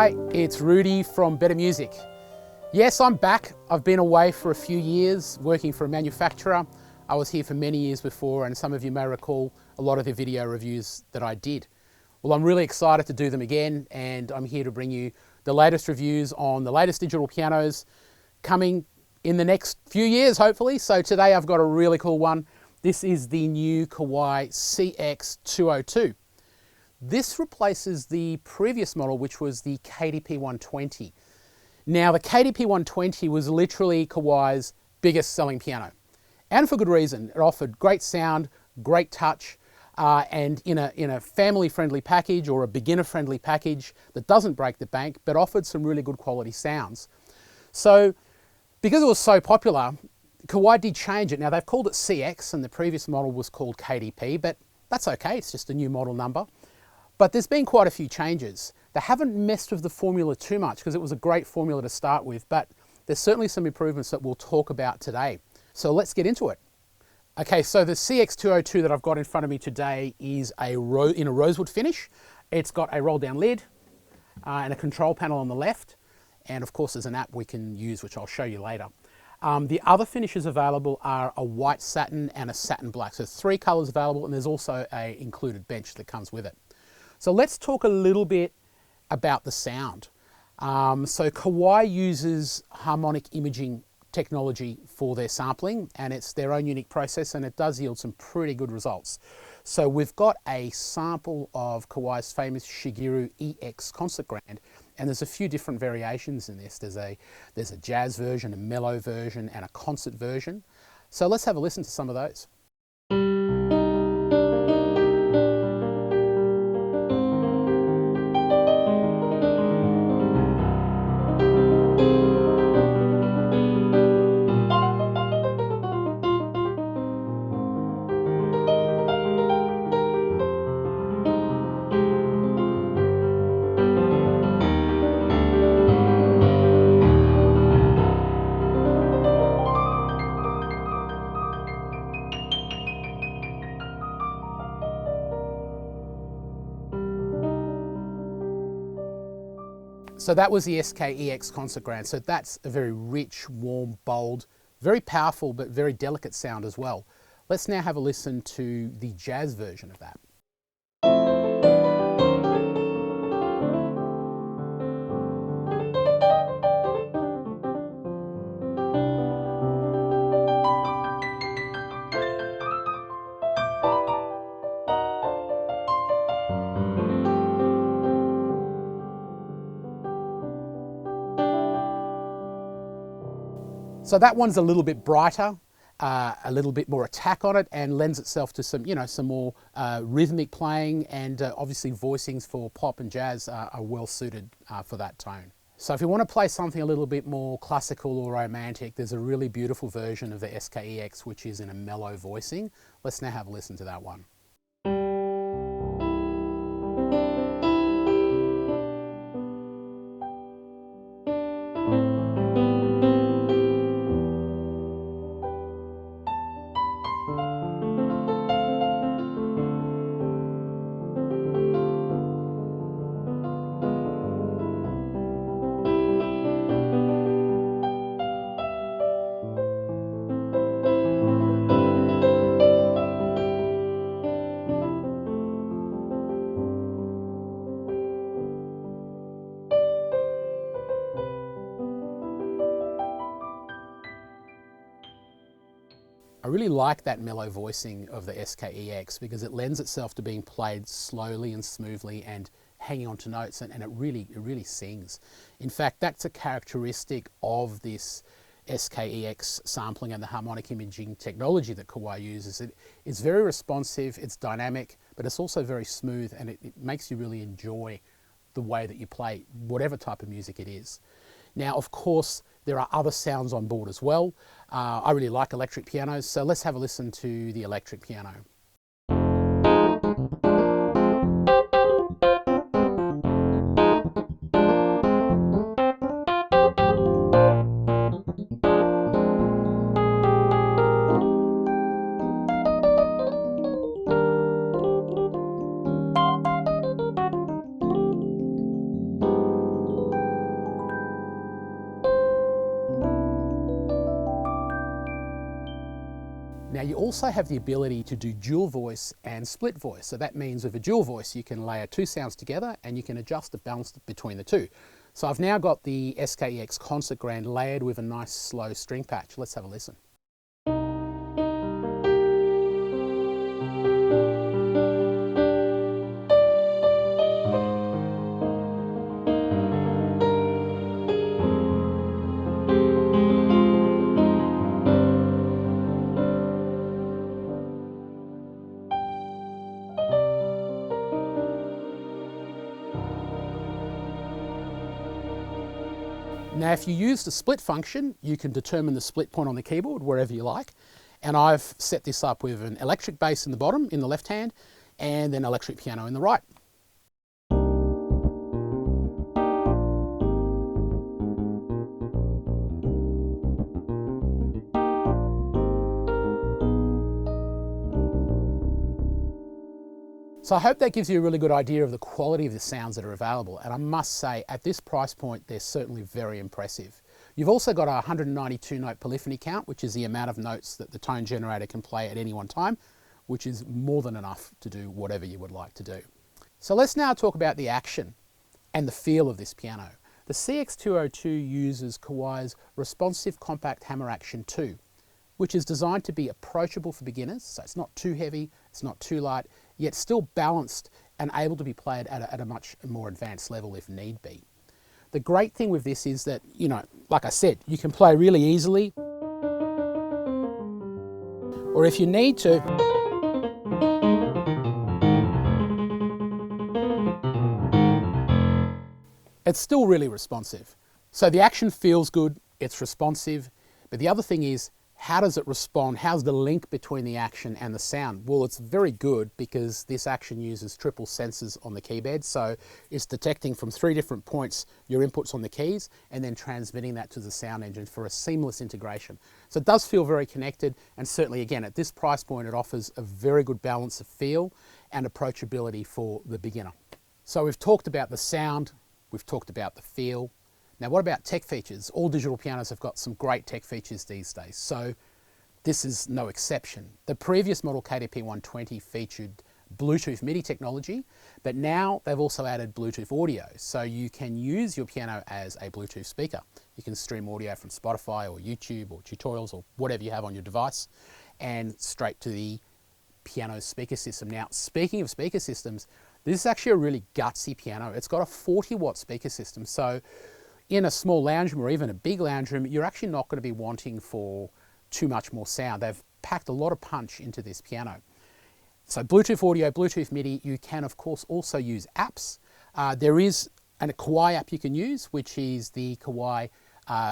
Hi, it's Rudi from Better Music. Yes, I'm back. I've been away for a few years working for a manufacturer. I was here for many years before, and some of you may recall a lot of the video reviews that I did. Well, I'm really excited to do them again, and I'm here to bring you the latest reviews on the latest digital pianos coming in the next few years, hopefully. So today I've got a really cool one. This is the new Kawai CX202. This replaces the previous model, which was the KDP-120. Now, the KDP-120 was literally Kawai's biggest selling piano, and for good reason. It offered great sound, great touch, and in a family-friendly package or a beginner-friendly package that doesn't break the bank, but offered some really good quality sounds. So, because it was so popular, Kawai did change it. Now, they've called it CX, and the previous model was called KDP, but that's okay, it's just a new model number. But there's been quite a few changes. They haven't messed with the formula too much because it was a great formula to start with, but there's certainly some improvements that we'll talk about today. So let's get into it. Okay, so the CX202 that I've got in front of me today is in a rosewood finish. It's got a roll down lid and a control panel on the left. And of course there's an app we can use, which I'll show you later. The other finishes available are a white satin and a satin black. So 3 colors available, and there's also an included bench that comes with it. So let's talk a little bit about the sound. So Kawai uses Harmonic Imaging technology for their sampling, and it's their own unique process, and it does yield some pretty good results. So we've got a sample of Kawai's famous Shigeru EX concert grand, and there's a few different variations in this. There's a jazz version, a mellow version, and a concert version. So let's have a listen to some of those. So that was the SK-EX Concert Grand. So that's a very rich, warm, bold, very powerful, but very delicate sound as well. Let's now have a listen to the jazz version of that. So that one's a little bit brighter, a little bit more attack on it, and lends itself to some, some more rhythmic playing, and obviously voicings for pop and jazz are well suited for that tone. So if you want to play something a little bit more classical or romantic, there's a really beautiful version of the SK-EX which is in a mellow voicing. Let's now have a listen to that one. I really like that mellow voicing of the SK-EX because it lends itself to being played slowly and smoothly and hanging on to notes, and it really sings. In fact, that's a characteristic of this SK-EX sampling and the harmonic imaging technology that Kawai uses. It's very responsive, it's dynamic, but it's also very smooth, and it makes you really enjoy the way that you play whatever type of music it is. Now, of course, there are other sounds on board as well. I really like electric pianos, so let's have a listen to the electric piano. Now you also have the ability to do dual voice and split voice. So that means with a dual voice, you can layer two sounds together and you can adjust the balance between the two. So I've now got the SKEX Concert Grand layered with a nice slow string patch. Let's have a listen. Now if you use the split function, you can determine the split point on the keyboard wherever you like. And I've set this up with an electric bass in the bottom, in the left hand, and then electric piano in the right. So I hope that gives you a really good idea of the quality of the sounds that are available. And I must say, at this price point, they're certainly very impressive. You've also got a 192 note polyphony count, which is the amount of notes that the tone generator can play at any one time, which is more than enough to do whatever you would like to do. So let's now talk about the action and the feel of this piano. The CX202 uses Kawai's responsive compact hammer action 2, which is designed to be approachable for beginners. So it's not too heavy, it's not too light, yet still balanced and able to be played at a much more advanced level if need be. The great thing with this is that, you know, like I said, you can play really easily, or if you need to, it's still really responsive. So the action feels good, it's responsive, but the other thing is, how does it respond? How's the link between the action and the sound? Well, it's very good because this action uses triple sensors on the keyboard. So it's detecting from 3 different points your inputs on the keys and then transmitting that to the sound engine for a seamless integration. So it does feel very connected, and certainly again at this price point it offers a very good balance of feel and approachability for the beginner. So we've talked about the sound, we've talked about the feel. Now what about tech features? All digital pianos have got some great tech features these days, so this is no exception. The previous model KDP-120 featured Bluetooth MIDI technology, but now they've also added Bluetooth audio, so you can use your piano as a Bluetooth speaker. You can stream audio from Spotify or YouTube or tutorials or whatever you have on your device and straight to the piano speaker system. Now speaking of speaker systems, this is actually a really gutsy piano. It's got a 40-watt speaker system, so in a small lounge room or even a big lounge room, you're actually not going to be wanting for too much more sound. They've packed a lot of punch into this piano. So Bluetooth audio, Bluetooth MIDI, you can of course also use apps. There is a Kawai app you can use, which is the Kawai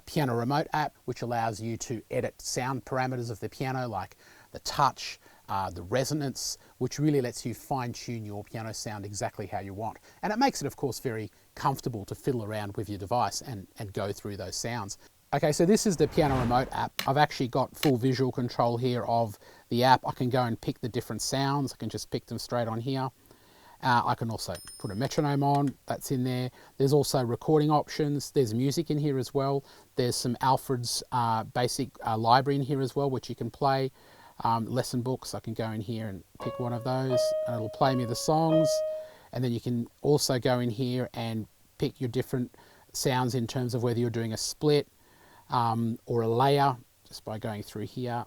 Piano Remote app, which allows you to edit sound parameters of the piano like the touch, the resonance, which really lets you fine-tune your piano sound exactly how you want. And it makes it, of course, very comfortable to fiddle around with your device and go through those sounds. Okay, so this is the Piano Remote app. I've actually got full visual control here of the app. I can go and pick the different sounds. I can just pick them straight on here. I can also put a metronome on, that's in there. There's also recording options. There's music in here as well. There's some Alfred's basic library in here as well, which you can play. Lesson books, I can go in here and pick one of those and it'll play me the songs. And then you can also go in here and pick your different sounds in terms of whether you're doing a split or a layer, just by going through here.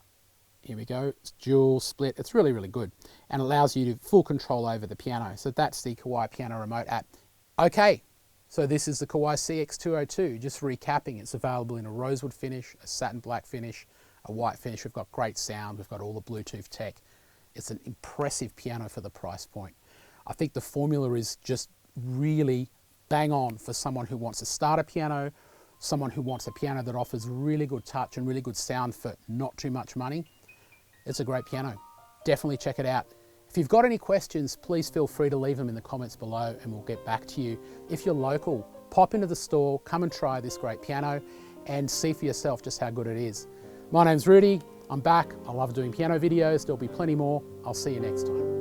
Here we go, it's dual, split. It's really, really good and allows you to full control over the piano. So that's the Kawai Piano Remote app. Okay, so this is the Kawai CX202. Just recapping, it's available in a rosewood finish, a satin black finish, a white finish. We've got great sound, we've got all the Bluetooth tech. It's an impressive piano for the price point. I think the formula is just really bang on for someone who wants to start a piano, someone who wants a piano that offers really good touch and really good sound for not too much money. It's a great piano. Definitely check it out. If you've got any questions, please feel free to leave them in the comments below and we'll get back to you. If you're local, pop into the store, come and try this great piano and see for yourself just how good it is. My name's Rudi, I'm back. I love doing piano videos. There'll be plenty more. I'll see you next time.